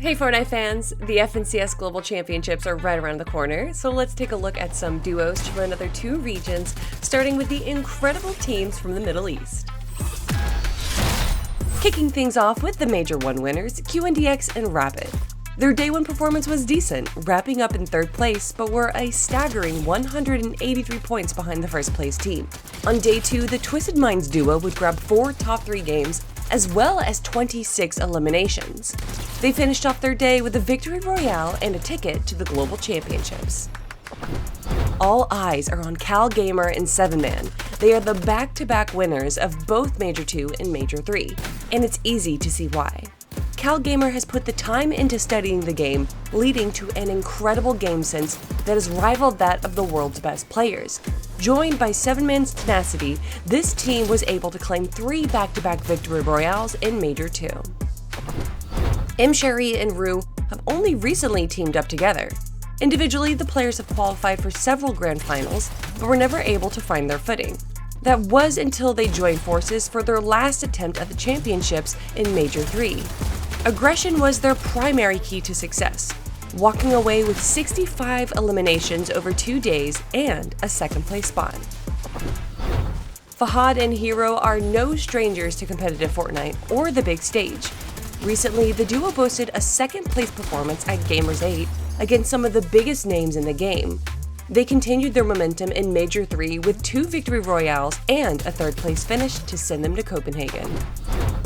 Hey Fortnite fans, the FNCS Global Championships are right around the corner, so let's take a look at some duos to run other two regions, starting with the incredible teams from the Middle East. Kicking things off with the Major 1 winners, QNDX and Rapid. Their day one performance was decent, wrapping up in third place, but were a staggering 183 points behind the first place team. On day two, the Twisted Minds duo would grab 4 top 3 games, as well as 26 eliminations. They finished off their day with a victory royale and a ticket to the Global Championships. All eyes are on Cal Gamer and 7man. They are the back-to-back winners of both Major 2 and Major 3, and it's easy to see why. Cal Gamer has put the time into studying the game, leading to an incredible game sense that has rivaled that of the world's best players. Joined by 7man's tenacity, this team was able to claim 3 back-to-back victory royales in Major 2. Sherry and Rue have only recently teamed up together. Individually, the players have qualified for several grand finals, but were never able to find their footing. That was until they joined forces for their last attempt at the championships in Major 3. Aggression was their primary key to success, walking away with 65 eliminations over 2 days and a second place spot. Fahad and Hero are no strangers to competitive Fortnite or the big stage. Recently, the duo boasted a second place performance at Gamers 8 against some of the biggest names in the game. They continued their momentum in Major 3 with 2 victory royales and a third place finish to send them to Copenhagen.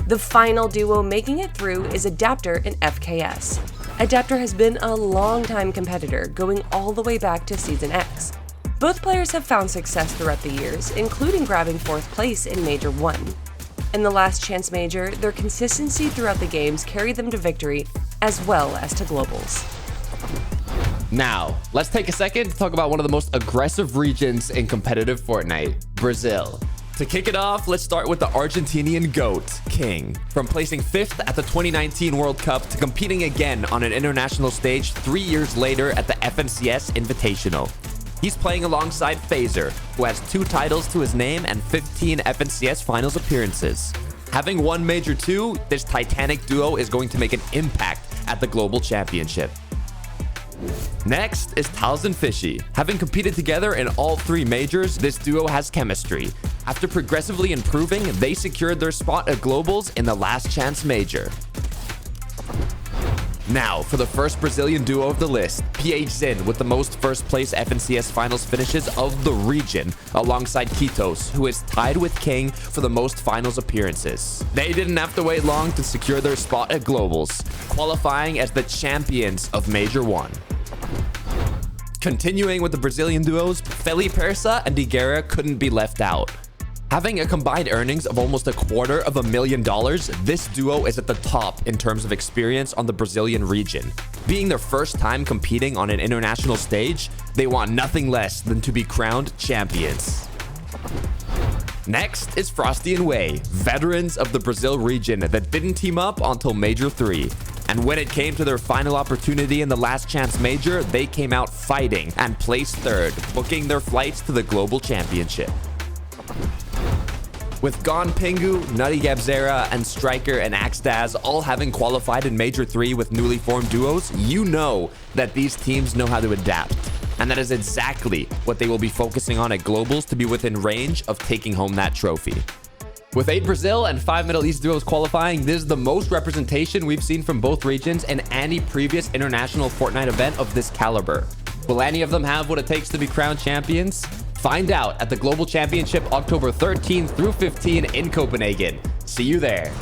The final duo making it through is Adapter and FKS. Adapter has been a long-time competitor, going all the way back to Season X. Both players have found success throughout the years, including grabbing 4th place in Major 1. In the last chance major, their consistency throughout the games carried them to victory, as well as to globals. Now, let's take a second to talk about one of the most aggressive regions in competitive Fortnite, Brazil. To kick it off, let's start with the Argentinian GOAT, King. From placing 5th at the 2019 World Cup to competing again on an international stage 3 years later at the FNCS Invitational. He's playing alongside Phaser, who has 2 titles to his name and 15 FNCS Finals appearances. Having won Major 2, this titanic duo is going to make an impact at the Global Championship. Next is Tals and Fishy. Having competed together in all 3 majors, this duo has chemistry. After progressively improving, they secured their spot at Globals in the last chance major. Now, for the first Brazilian duo of the list, PH Zin with the most first place FNCS Finals finishes of the region, alongside Kitos, who is tied with King for the most Finals appearances. They didn't have to wait long to secure their spot at Globals, qualifying as the champions of Major 1. Continuing with the Brazilian duos, Feli Persa and Diguera couldn't be left out. Having a combined earnings of almost $250,000, this duo is at the top in terms of experience on the Brazilian region. Being their first time competing on an international stage, they want nothing less than to be crowned champions. Next is Frosty and Way, veterans of the Brazil region that didn't team up until Major 3. And when it came to their final opportunity in the last chance major, they came out fighting and placed 3rd, booking their flights to the Global Championship. With Gon Pingu, Nutty Gabzera, and Striker and Axdaz all having qualified in Major 3 with newly formed duos, you know that these teams know how to adapt. And that is exactly what they will be focusing on at Globals to be within range of taking home that trophy. With 8 Brazil and 5 Middle East duos qualifying, this is the most representation we've seen from both regions in any previous international Fortnite event of this caliber. Will any of them have what it takes to be crowned champions? Find out at the Global Championship October 13 through 15 in Copenhagen. See you there.